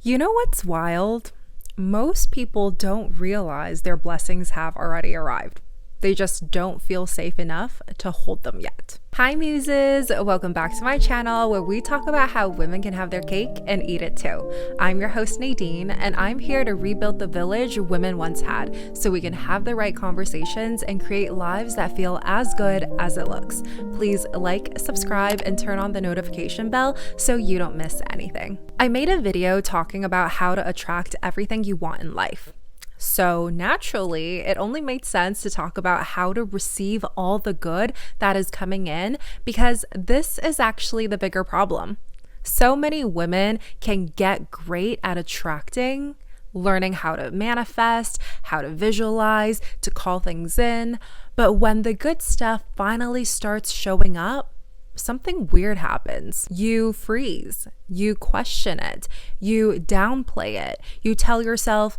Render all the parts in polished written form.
You know what's wild? Most people don't realize their blessings have already arrived. They just don't feel safe enough to hold them yet. Hi muses, welcome back to my channel where we talk about how women can have their cake and eat it too. I'm your host Nadeen, and I'm here to rebuild the village women once had so we can have the right conversations and create lives that feel as good as it looks. Please like, subscribe, and turn on the notification bell so you don't miss anything. I made a video talking about how to attract everything you want in life. So naturally, it only made sense to talk about how to receive all the good that is coming in, because this is actually the bigger problem. So many women can get great at attracting, learning how to manifest, how to visualize, to call things in. But when the good stuff finally starts showing up, something weird happens. You freeze, you question it, you downplay it, you tell yourself,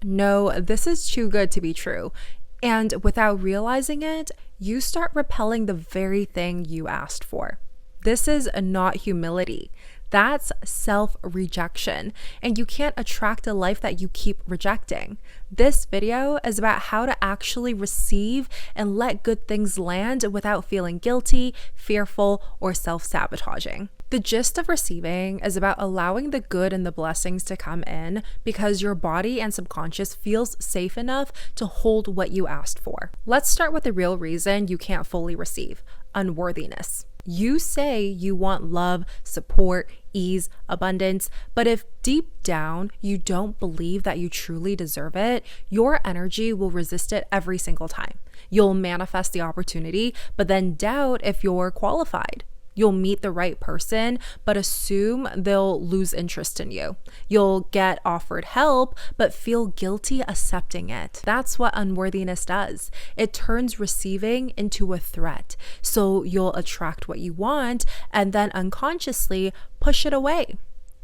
no, this is too good to be true. And without realizing it, you start repelling the very thing you asked for. This is not humility. That's self-rejection, and you can't attract a life that you keep rejecting. This video is about how to actually receive and let good things land without feeling guilty, fearful, or self-sabotaging. The gist of receiving is about allowing the good and the blessings to come in because your body and subconscious feels safe enough to hold what you asked for. Let's start with the real reason you can't fully receive: unworthiness. You say you want love, support, ease, abundance, but if deep down you don't believe that you truly deserve it, your energy will resist it every single time. You'll manifest the opportunity, but then doubt if you're qualified. You'll meet the right person, but assume they'll lose interest in you. You'll get offered help, but feel guilty accepting it. That's what unworthiness does. It turns receiving into a threat. So you'll attract what you want and then unconsciously push it away.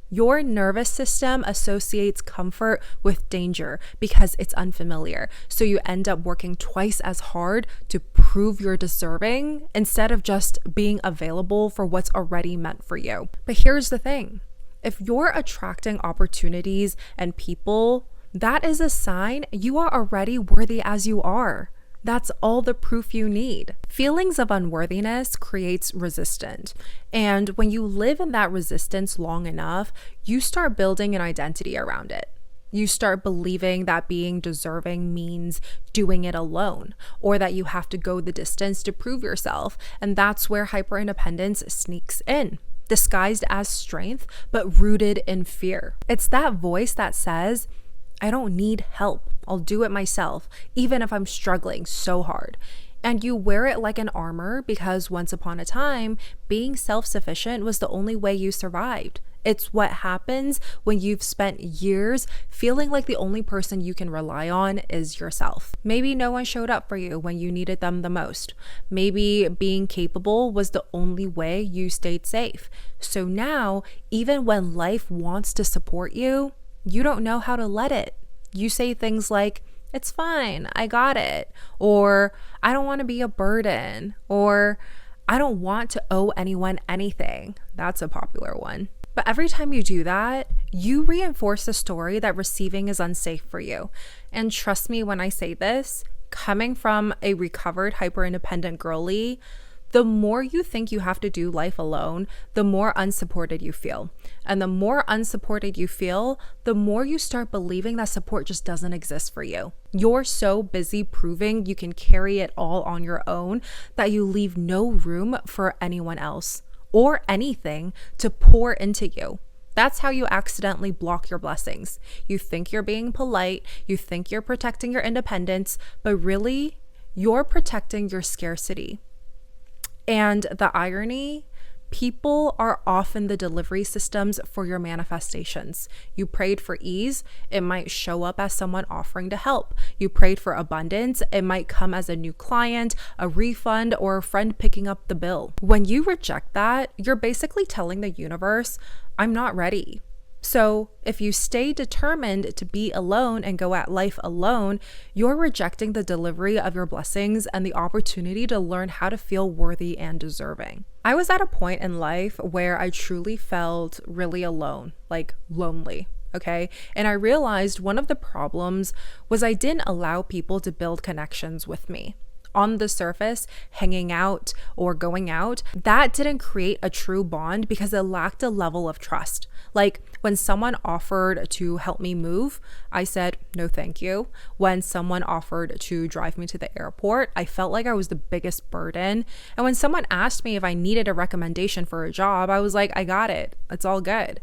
Your nervous system associates comfort with danger because it's unfamiliar. So you end up working twice as hard to prove you're deserving instead of just being available for what's already meant for you. But here's the thing. If you're attracting opportunities and people, that is a sign you are already worthy as you are. That's all the proof you need. Feelings of unworthiness creates resistance. And when you live in that resistance long enough, you start building an identity around it. You start believing that being deserving means doing it alone, or that you have to go the distance to prove yourself. And that's where hyperindependence sneaks in, disguised as strength, but rooted in fear. It's that voice that says, I don't need help. I'll do it myself, even if I'm struggling so hard. And you wear it like an armor because once upon a time, being self-sufficient was the only way you survived. It's what happens when you've spent years feeling like the only person you can rely on is yourself. Maybe no one showed up for you when you needed them the most. Maybe being capable was the only way you stayed safe. So now, even when life wants to support you, you don't know how to let it. You say things like, it's fine, I got it, or I don't want to be a burden, or I don't want to owe anyone anything. That's a popular one. But every time you do that, you reinforce the story that receiving is unsafe for you. And trust me when I say this, coming from a recovered hyper-independent girly, the more you think you have to do life alone, the more unsupported you feel. And the more unsupported you feel, the more you start believing that support just doesn't exist for you. You're so busy proving you can carry it all on your own that you leave no room for anyone else or anything to pour into you. That's how you accidentally block your blessings. You think you're being polite, you think you're protecting your independence, but really, you're protecting your scarcity. And the irony, people are often the delivery systems for your manifestations. You prayed for ease, it might show up as someone offering to help. You prayed for abundance, it might come as a new client, a refund, or a friend picking up the bill. When you reject that, you're basically telling the universe, I'm not ready. So if you stay determined to be alone and go at life alone, you're rejecting the delivery of your blessings and the opportunity to learn how to feel worthy and deserving. I was at a point in life where I truly felt really alone, like lonely. Okay. And I realized one of the problems was I didn't allow people to build connections with me. On the surface, hanging out or going out, that didn't create a true bond because it lacked a level of trust. Like when someone offered to help me move, I said, no, thank you. When someone offered to drive me to the airport, I felt like I was the biggest burden. And when someone asked me if I needed a recommendation for a job, I was like, I got it. It's all good.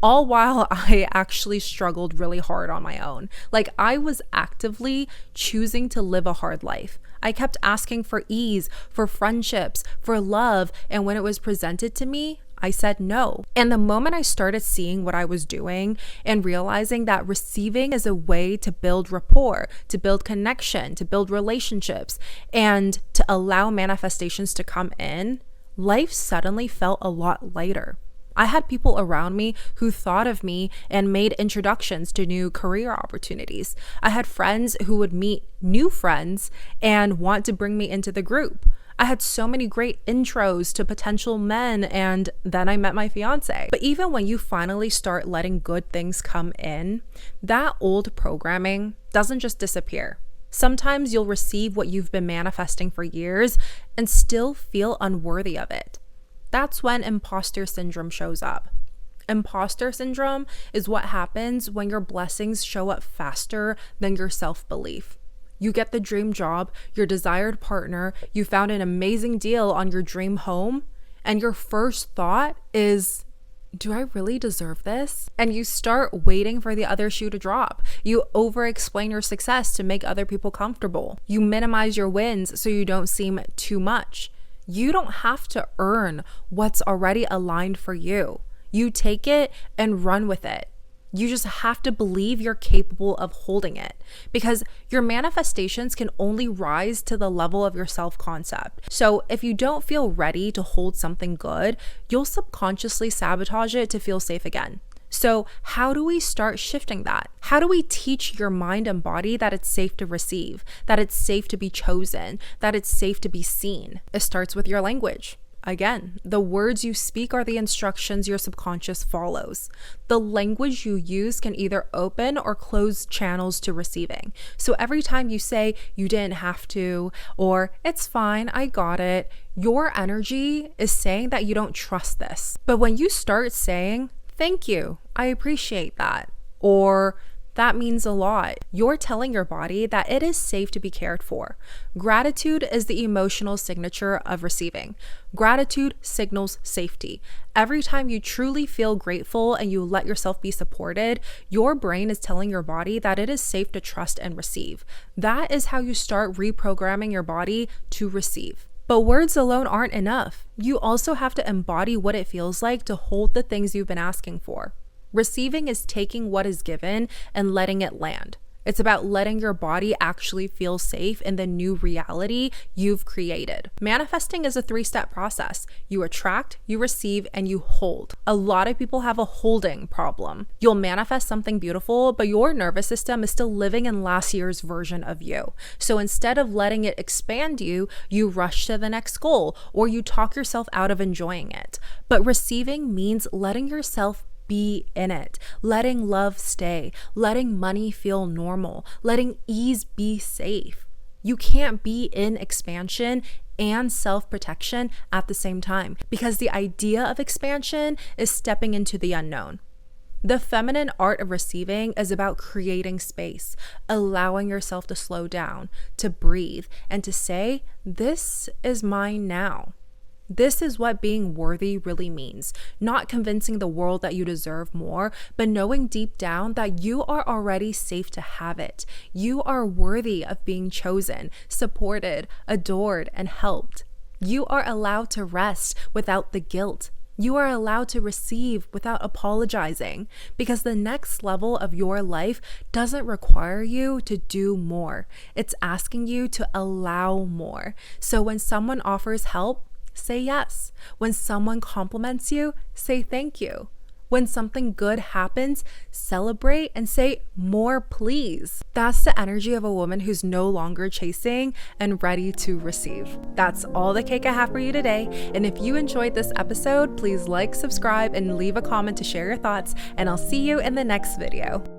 All while I actually struggled really hard on my own. Like I was actively choosing to live a hard life. I kept asking for ease, for friendships, for love. And when it was presented to me, I said no. And the moment I started seeing what I was doing and realizing that receiving is a way to build rapport, to build connection, to build relationships, and to allow manifestations to come in, life suddenly felt a lot lighter. I had people around me who thought of me and made introductions to new career opportunities. I had friends who would meet new friends and want to bring me into the group. I had so many great intros to potential men, and then I met my fiance. But even when you finally start letting good things come in, that old programming doesn't just disappear. Sometimes you'll receive what you've been manifesting for years and still feel unworthy of it. That's when imposter syndrome shows up. Imposter syndrome is what happens when your blessings show up faster than your self-belief. You get the dream job, your desired partner, you found an amazing deal on your dream home, and your first thought is, do I really deserve this? And you start waiting for the other shoe to drop. You over-explain your success to make other people comfortable. You minimize your wins so you don't seem too much. You don't have to earn what's already aligned for you. You take it and run with it. You just have to believe you're capable of holding it, because your manifestations can only rise to the level of your self-concept. So if you don't feel ready to hold something good, you'll subconsciously sabotage it to feel safe again. So how do we start shifting that? How do we teach your mind and body that it's safe to receive, that it's safe to be chosen, that it's safe to be seen? It starts with your language. Again, the words you speak are the instructions your subconscious follows. The language you use can either open or close channels to receiving. So every time you say you didn't have to, or it's fine, I got it, your energy is saying that you don't trust this. But when you start saying, thank you, I appreciate that, or that means a lot, you're telling your body that it is safe to be cared for. Gratitude is the emotional signature of receiving. Gratitude signals safety. Every time you truly feel grateful and you let yourself be supported, your brain is telling your body that it is safe to trust and receive. That is how you start reprogramming your body to receive. But words alone aren't enough. You also have to embody what it feels like to hold the things you've been asking for. Receiving is taking what is given and letting it land. It's about letting your body actually feel safe in the new reality you've created. Manifesting is a 3-step process. You attract, you receive, and you hold. A lot of people have a holding problem. You'll manifest something beautiful, but your nervous system is still living in last year's version of you. So instead of letting it expand you, you rush to the next goal, or you talk yourself out of enjoying it. But receiving means letting yourself be in it, letting love stay, letting money feel normal, letting ease be safe. You can't be in expansion and self-protection at the same time, because the idea of expansion is stepping into the unknown. The feminine art of receiving is about creating space, allowing yourself to slow down, to breathe, and to say, this is mine now. This is what being worthy really means. Not convincing the world that you deserve more, but knowing deep down that you are already safe to have it. You are worthy of being chosen, supported, adored, and helped. You are allowed to rest without the guilt. You are allowed to receive without apologizing, because the next level of your life doesn't require you to do more. It's asking you to allow more. So when someone offers help, say yes. When someone compliments you, say thank you. When something good happens, celebrate and say, more please. That's the energy of a woman who's no longer chasing and ready to receive. That's all the cake I have for you today. And if you enjoyed this episode, please like, subscribe, and leave a comment to share your thoughts. And I'll see you in the next video.